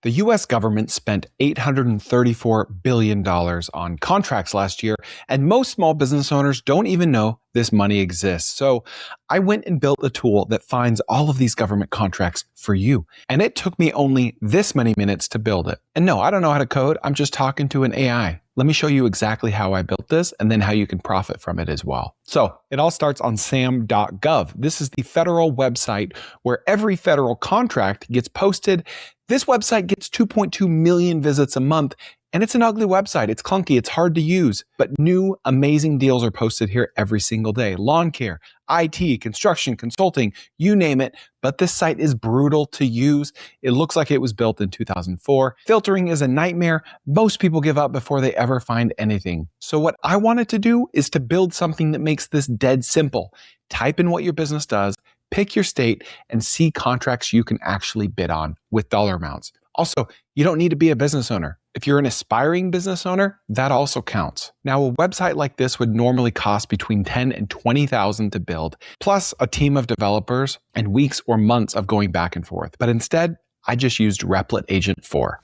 The US government spent $834 billion on contracts last year, and most small business owners don't even know this money exists. So I went and built a tool that finds all of these government contracts for you. And it took me only this many minutes to build it. And no, I don't know how to code. I'm just talking to an AI. Let me show you exactly how I built this and then how you can profit from it as well. So it all starts on sam.gov. This is the federal website where every federal contract gets posted. This website gets 2.2 million visits a month, and it's an ugly website. It's clunky. It's hard to use, but new amazing deals are posted here every single day. Lawn care, IT, construction, consulting, you name it. But this site is brutal to use. It looks like it was built in 2004. Filtering is a nightmare. Most people give up before they ever find anything. So what I wanted to do is to build something that makes this dead simple. Type in what your business does, pick your state, and see contracts you can actually bid on with dollar amounts. Also, you don't need to be a business owner. If you're an aspiring business owner, that also counts. Now, a website like this would normally cost between $10,000 and $20,000 to build, plus a team of developers and weeks or months of going back and forth. But instead, I just used Replet Agent 4.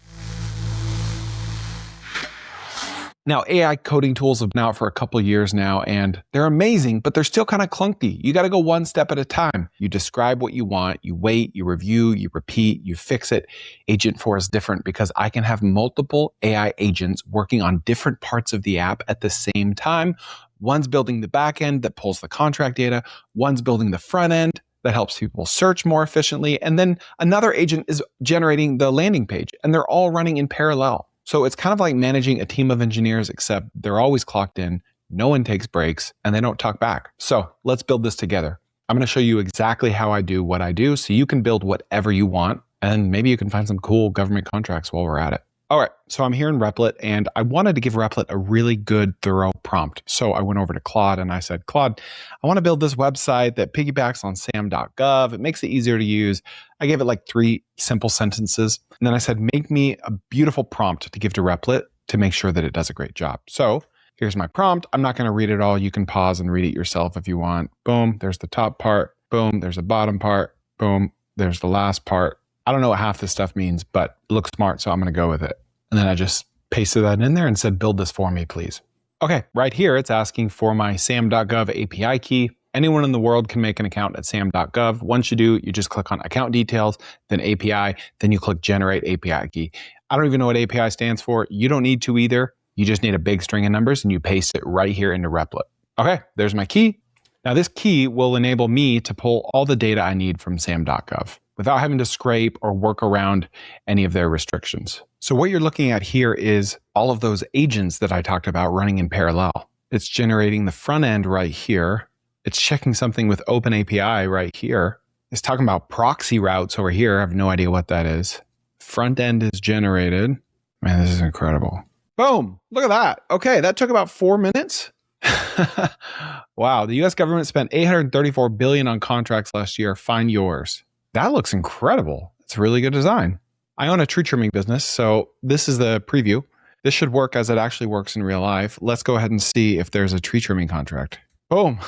Now, AI coding tools have been out for a couple years now, and they're amazing, but they're still kind of clunky. You got to go one step at a time. You describe what you want, you wait, you review, you repeat, you fix it. Agent 4 is different because I can have multiple AI agents working on different parts of the app at the same time. One's building the back end that pulls the contract data. One's building the front end that helps people search more efficiently. And then another agent is generating the landing page, and they're all running in parallel. So it's kind of like managing a team of engineers, except they're always clocked in, no one takes breaks, and they don't talk back. So let's build this together. I'm going to show you exactly how I do what I do so you can build whatever you want, and maybe you can find some cool government contracts while we're at it. All right, so I'm here in Replet, and I wanted to give Replet a really good, thorough prompt. So I went over to Claude and I said, Claude, I want to build this website that piggybacks on sam.gov. It makes it easier to use. I gave it like 3 simple sentences. And then I said, make me a beautiful prompt to give to Replet to make sure that it does a great job. So here's my prompt. I'm not going to read it all. You can pause and read it yourself if you want. Boom, there's the top part. Boom, there's the bottom part. Boom, there's the last part. I don't know what half this stuff means, but it looks smart, so I'm going to go with it. And then I just pasted that in there and said, build this for me, please. Okay, right here, it's asking for my sam.gov API key. Anyone in the world can make an account at sam.gov. Once you do, you just click on account details, then API, then you click generate API key. I don't even know what API stands for. You don't need to either. You just need a big string of numbers and you paste it right here into Replet. Okay, there's my key. Now this key will enable me to pull all the data I need from sam.gov without having to scrape or work around any of their restrictions. So what you're looking at here is all of those agents that I talked about running in parallel. It's generating the front end right here. It's checking something with OpenAPI right here. It's talking about proxy routes over here. I have no idea what that is. Front end is generated. Man, this is incredible. Boom, look at that. Okay, that took about 4 minutes. Wow, the US government spent $834 billion on contracts last year. Find yours. That looks incredible. It's a really good design. I own a tree trimming business, so this is the preview. This should work as it actually works in real life. Let's go ahead and see if there's a tree trimming contract. Boom.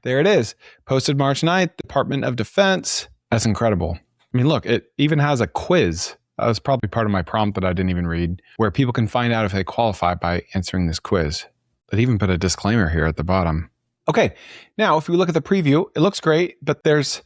There it is. Posted March 9th, Department of Defense. That's incredible. I mean, look, it even has a quiz. That was probably part of my prompt that I didn't even read, where people can find out if they qualify by answering this quiz. It even put a disclaimer here at the bottom. Okay, now if we look at the preview, it looks great, but there's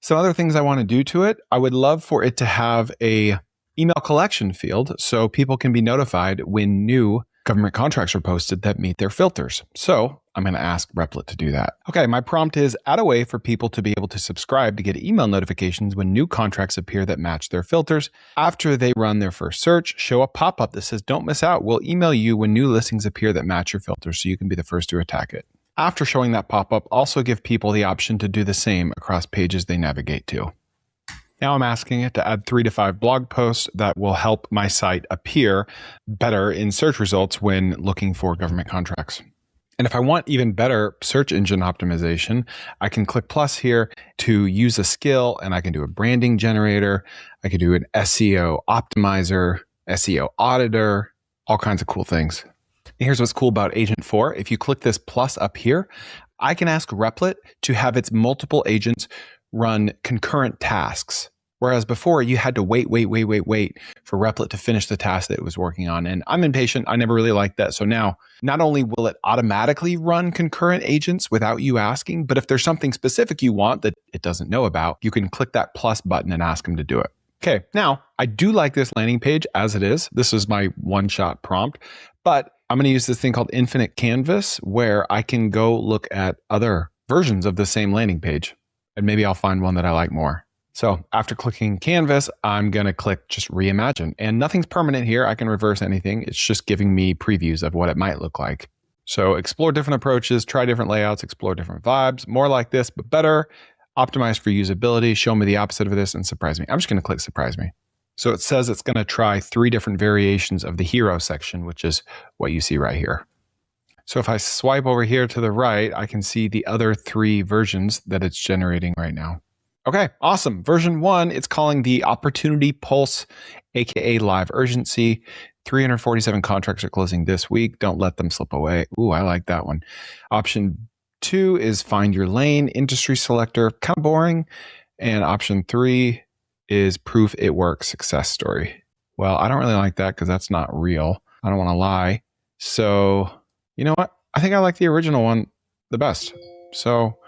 some other things I want to do to it. I would love for it to have a email collection field so people can be notified when new government contracts are posted that meet their filters. So I'm going to ask Replet to do that. Okay, my prompt is add a way for people to be able to subscribe to get email notifications when new contracts appear that match their filters. After they run their first search, show a pop-up that says, don't miss out. We'll email you when new listings appear that match your filters so you can be the first to attack it. After showing that pop-up, also give people the option to do the same across pages they navigate to. Now I'm asking it to add 3 to 5 blog posts that will help my site appear better in search results when looking for government contracts. And if I want even better search engine optimization, I can click plus here to use a skill, and I can do a branding generator. I can do an SEO optimizer, SEO auditor, all kinds of cool things. Here's what's cool about Agent 4. If you click this plus up here, I can ask Replet to have its multiple agents run concurrent tasks. Whereas before you had to wait for Replet to finish the task that it was working on. And I'm impatient. I never really liked that. So now not only will it automatically run concurrent agents without you asking, but if there's something specific you want that it doesn't know about, you can click that plus button and ask them to do it. Okay, now I do like this landing page as it is. This is my one-shot prompt, but I'm going to use this thing called Infinite Canvas where I can go look at other versions of the same landing page, and maybe I'll find one that I like more. So after clicking Canvas, I'm going to click just reimagine, and nothing's permanent here. I can reverse anything. It's just giving me previews of what it might look like. So explore different approaches, try different layouts, explore different vibes, more like this, but better. Optimize for usability, show me the opposite of this, and surprise me. I'm just going to click surprise me. So it says it's going to try 3 different variations of the hero section, which is what you see right here. So if I swipe over here to the right, I can see the other 3 versions that it's generating right now. Okay, awesome. Version 1, it's calling the Opportunity Pulse, aka Live Urgency. 347 contracts are closing this week. Don't let them slip away. Ooh, I like that one. Option 2 is Find Your Lane, Industry Selector, kind of boring. And option 3 is Proof It Works, Success Story. Well, I don't really like that because that's not real. I don't want to lie. So, you know what? I think I like the original one the best. So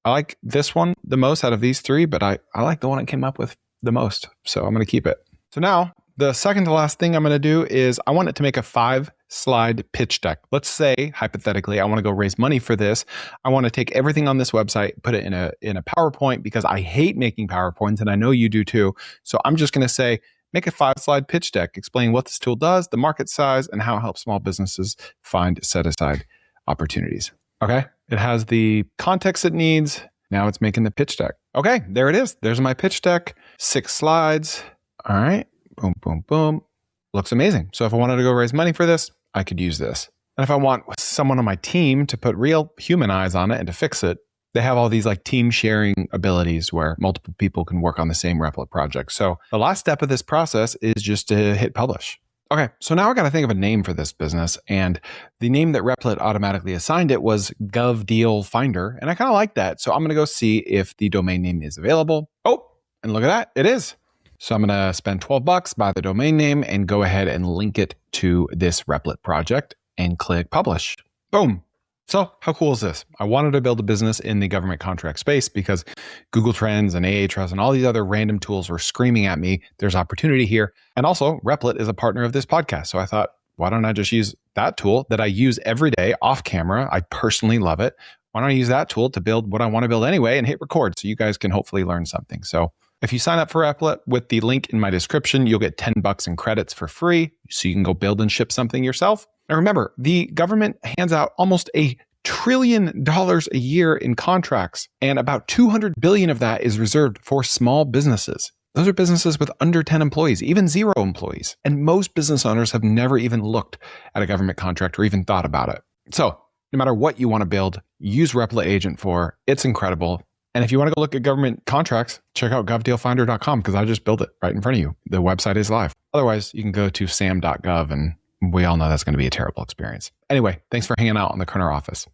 I like this one the most out of these 3, but I like the one it came up with the most. So I'm going to keep it. So now the second to last thing I'm going to do is I want it to make a 5-slide pitch deck. Let's say, hypothetically, I want to go raise money for this. I want to take everything on this website, put it in a PowerPoint because I hate making PowerPoints and I know you do too. So I'm just going to say, make a 5-slide pitch deck, explain what this tool does, the market size, and how it helps small businesses find set-aside opportunities. Okay, it has the context it needs. Now it's making the pitch deck. Okay, there it is. There's my pitch deck, 6 slides. All right. Boom, boom, boom. Looks amazing. So if I wanted to go raise money for this, I could use this. And if I want someone on my team to put real human eyes on it and to fix it, they have all these like team sharing abilities where multiple people can work on the same Replet project. So the last step of this process is just to hit publish. Okay, so now I got to think of a name for this business. And the name that Replet automatically assigned it was GovDealFinder. And I kind of like that. So I'm going to go see if the domain name is available. Oh, and look at that. It is. So I'm going to spend $12, buy the domain name, and go ahead and link it to this Replet project and click publish. Boom. So how cool is this? I wanted to build a business in the government contract space because Google Trends and Ahrefs and all these other random tools were screaming at me. There's opportunity here. And also Replet is a partner of this podcast. So I thought, why don't I just use that tool that I use every day off camera? I personally love it. Why don't I use that tool to build what I want to build anyway and hit record so you guys can hopefully learn something. So if you sign up for Replet with the link in my description, you'll get $10 in credits for free so you can go build and ship something yourself. And remember, the government hands out almost $1 trillion a year in contracts, and about 200 billion of that is reserved for small businesses. Those are businesses with under 10 employees, even 0 employees. And most business owners have never even looked at a government contract or even thought about it. So no matter what you want to build, use Replet Agent for. It's incredible. And if you want to go look at government contracts, check out govdealfinder.com because I just built it right in front of you. The website is live. Otherwise, you can go to sam.gov and we all know that's going to be a terrible experience. Anyway, thanks for hanging out in the corner office.